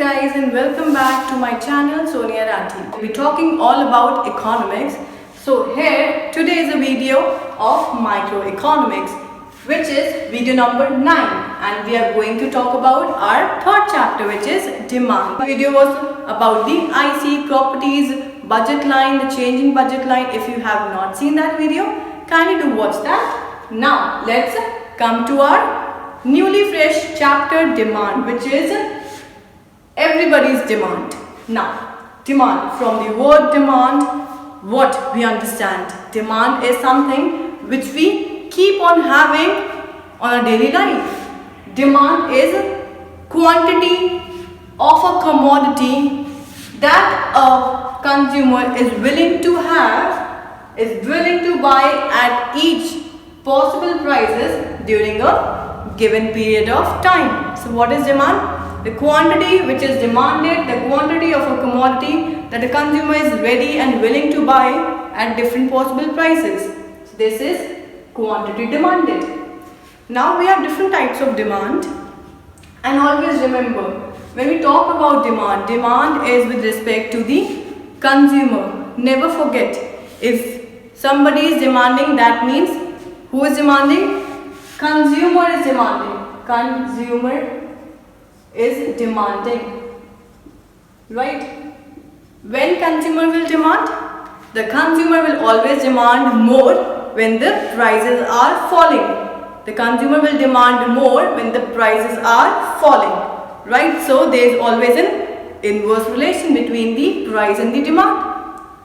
guys and welcome back to my channel Sonia Rathi. We'll be talking all about economics. So here today is a video of microeconomics, which is video number 9, and we are going to talk about our third chapter, which is demand. The video was about the IC properties, budget line, the changing budget line. If you have not seen that video, kindly do watch that. Now let's come to our newly fresh chapter, demand, which is everybody's demand. Now, demand, from the word demand, what we understand? Demand is something which we keep on having on our daily life. Demand is quantity of a commodity that a consumer is willing to have, is willing to buy at each possible prices during a given period of time. So what is demand? The quantity which is demanded, the quantity of a commodity that the consumer is ready and willing to buy at different possible prices. So this is quantity demanded. Now we have different types of demand, and always remember, when we talk about demand, demand is with respect to the consumer. Never forget, if somebody is demanding, that means who is demanding? Consumer is demanding. Consumer is demanding, right? When consumer will demand? The consumer will always demand more when the prices are falling. The consumer will demand more when the prices are falling, right? So there is always an inverse relation between the price and the demand.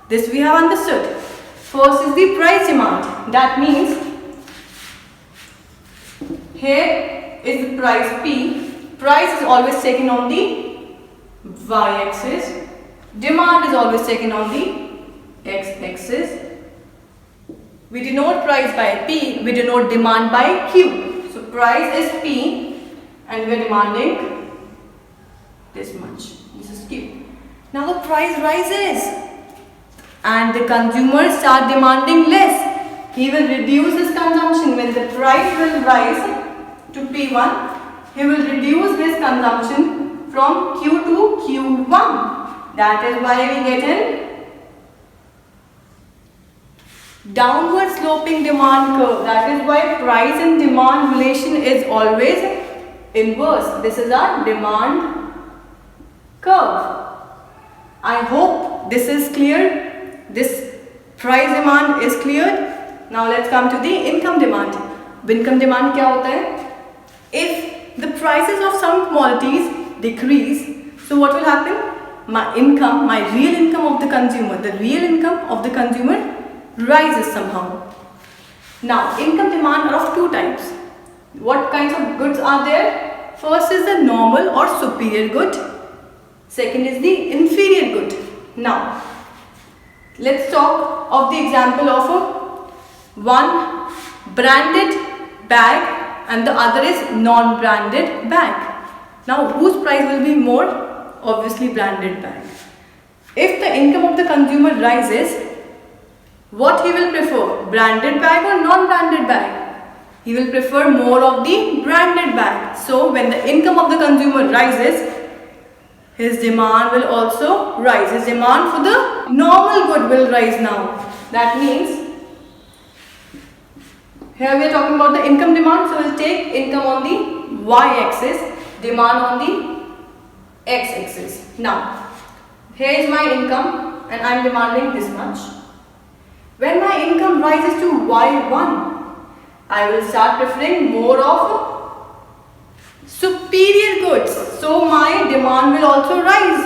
This we have understood. First is the price demand. That means here is the price P. Price is always taken on the y-axis. Demand is always taken on the x-axis. We denote price by P. We denote demand by Q. So price is P and we are demanding this much. This is Q. Now the price rises and the consumer start demanding less. He will reduce his consumption. When the price will rise to P1, he will reduce his consumption from Q to Q1. That is why we get an downward sloping demand curve. That is why price and demand relation is always inverse. This is our demand curve. I hope this is clear. This price demand is cleared. Now let's come to the income demand. Income demand क्या होता है? If the prices of some commodities decrease, so what will happen? My income, my real income of the consumer, the real income of the consumer rises somehow. Now, income demand are of two types. What kinds of goods are there? First is the normal or superior good. Second is the inferior good. Now, let's talk of the example of one branded bag and the other is non-branded bag. Now, whose price will be more? Obviously, branded bag. If the income of the consumer rises, what he will prefer? Branded bag or non-branded bag? He will prefer more of the branded bag. So, when the income of the consumer rises, his demand will also rise. His demand for the normal good will rise now. That means, here we are talking about the income demand, so we'll take income on the y-axis, demand on the x-axis. Now, here is my income and I am demanding this much. When my income rises to y1, I will start preferring more of superior goods. So my demand will also rise.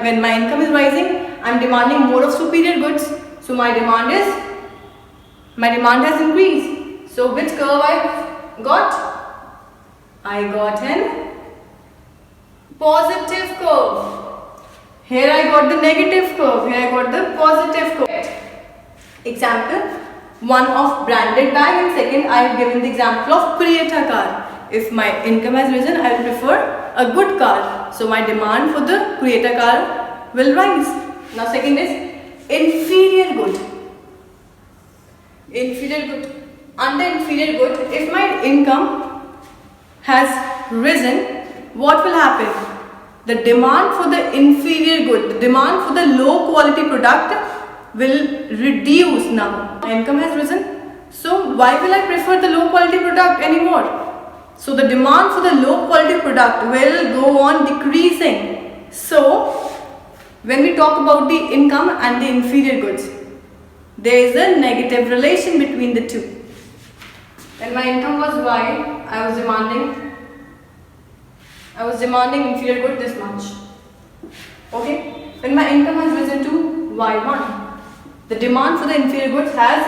When my income is rising, I am demanding more of superior goods. So my demand has increased. So which curve I got? I got an positive curve. Here I got the negative curve. Here I got the positive curve. Example, one of branded bag, and second I have given the example of Creta car. If my income has risen, I will prefer a good car. So my demand for the Creta car will rise. Now second is inferior good. Inferior good. Under inferior good, if my income has risen, what will happen? the demand for the inferior good, the demand for the low quality product will reduce now. My income has risen. So why will I prefer the low quality product anymore? So the demand for the low quality product will go on decreasing. So when we talk about the income and the inferior goods, there is a negative relation between the two. When my income was Y, I was demanding inferior good this much. Okay? When my income has risen to Y1, the demand for the inferior goods has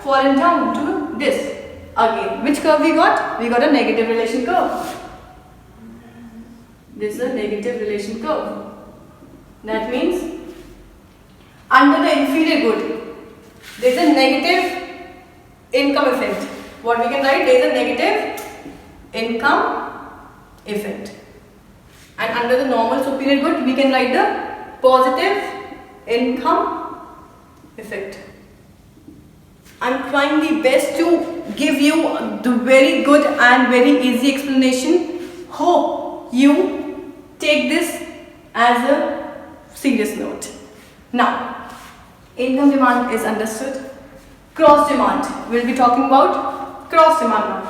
fallen down to this. Again, which curve we got? We got a negative relation curve. This is a negative relation curve. That means under the inferior good, there is a negative income effect. What we can write? There is a negative income effect. And under the normal superior good, we can write the positive income effect. I'm trying the best to give you the very good and very easy explanation. Hope you take this as a serious note. Now, income demand is understood. Cross demand. We'll be talking about cross demand now.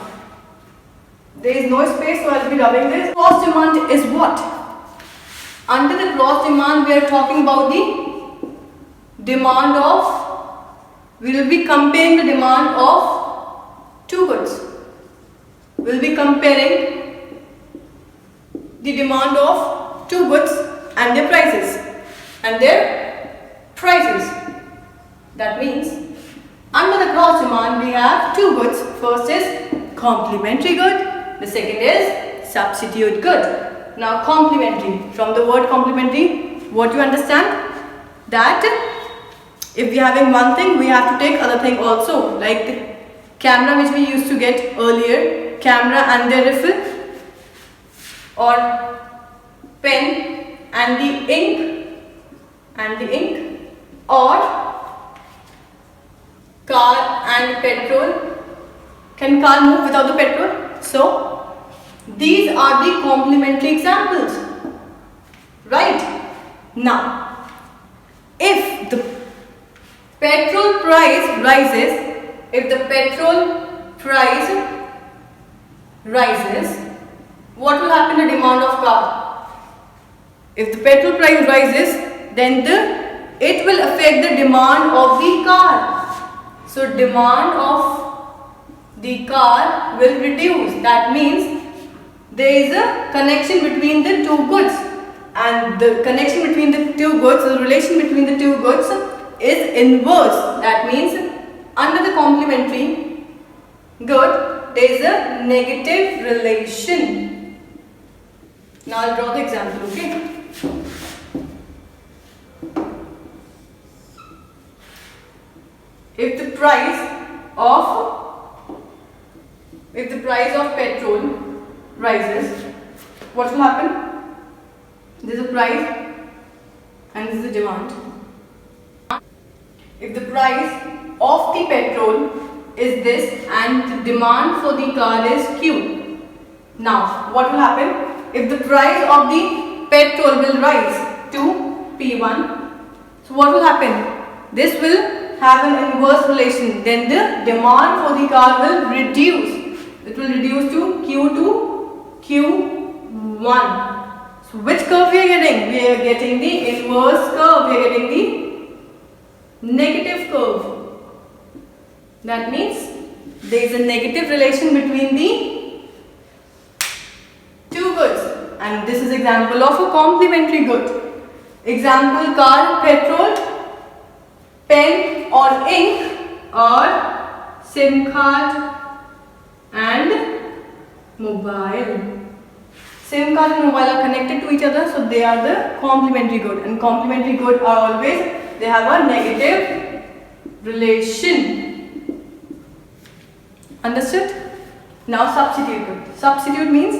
There is no space, so I'll be rubbing this. Cross demand is what? Under the cross demand, we are talking about the demand of, we will be comparing the demand of two goods. We will be comparing the demand of two goods and their prices. That means under the cross demand we have two goods. First is complementary good, the second is substitute good. Now complementary, from the word complementary, what you understand? That if we are having one thing, we have to take other thing also, like the camera which we used to get earlier, camera and their refill, or pen and the ink, or car and petrol. Can car move without the petrol? So these are the complementary examples, right? Now if the petrol price rises, what will happen to demand of car? If the petrol price rises, then it will affect the demand of the car. So demand of the car will reduce. That means there is a connection between the two goods, and the connection between the two goods, the relation between the two goods is inverse. That means under the complementary good, there is a negative relation. Now I'll draw the example, okay? If the price of petrol rises, what will happen? This is the price and this is the demand. If the price of the petrol is this and the demand for the car is Q. Now what will happen? If the price of the petrol will rise to P1, so what will happen? This will have an inverse relation. Then the demand for the car will reduce. It will reduce to Q1. So which curve we are getting? We are getting the inverse curve. We are getting the negative curve. That means there is a negative relation between the two goods, and this is example of a complementary good. Example: car, petrol, pen or ink, or SIM card and mobile. SIM card and mobile are connected to each other, so they are the complementary good, and complementary good are always, they have a negative relation. Understood? Now substitute good. Substitute means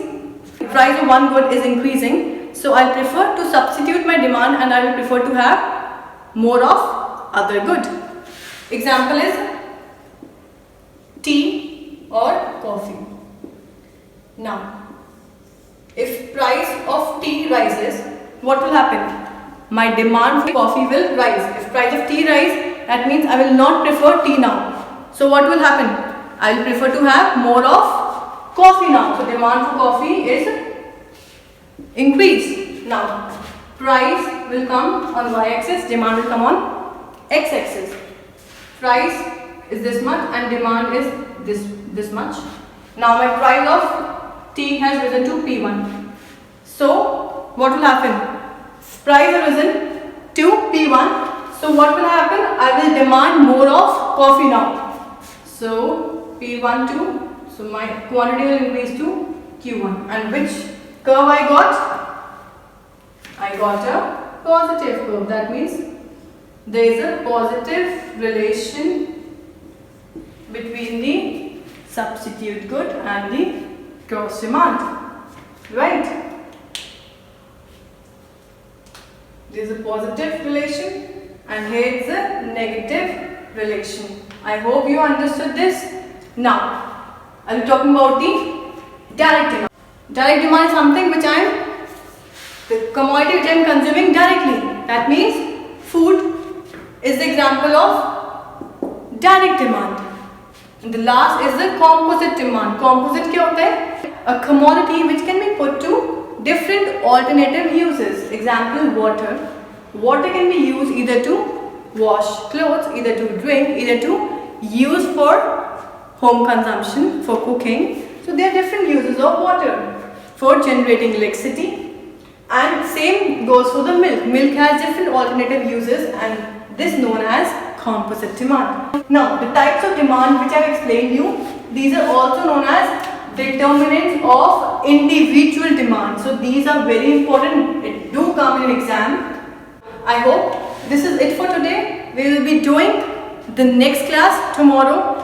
the price of one good is increasing, so I prefer to substitute my demand and I will prefer to have more of other good. Example is tea or coffee. Now if price of tea rises, what will happen? My demand for coffee will rise. If price of tea rise, that means I will not prefer tea now. So what will happen? I will prefer to have more of coffee now. So demand for coffee is increase. Now price will come on y-axis, demand will come on x-axis. Price is this much and demand is this much. Now my price of tea has risen to P1. So what will happen? Price has risen to P1. So what will happen? I will demand more of coffee now. So P1 to, so my quantity will increase to Q1. And which curve I got? I got a positive curve. That means there is a positive relation between the substitute good and the gross demand. Right? There is a positive relation and here is a negative relation. I hope you understood this. Now, I will be talking about the direct demand. Direct demand is something which the commodity which I am consuming directly. That means food is the example of direct demand. And the last is the composite demand. Composite क्या होता है? A commodity which can be put to different alternative uses. Example, water. Water can be used either to wash clothes, either to drink, either to use for home consumption, for cooking. So there are different uses of water. For generating electricity, and same goes for the milk. Milk has different alternative uses and this known as composite demand. Now the types of demand which I have explained you, these are also known as determinants of individual demand. So these are very important. It do come in exam. I hope this is it for today. We will be doing the next class tomorrow.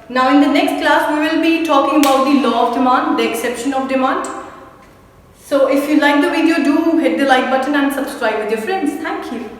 Now in the next class we will be talking about the law of demand, the exception of demand. So if you like the video, do hit the like button and subscribe with your friends. Thank you.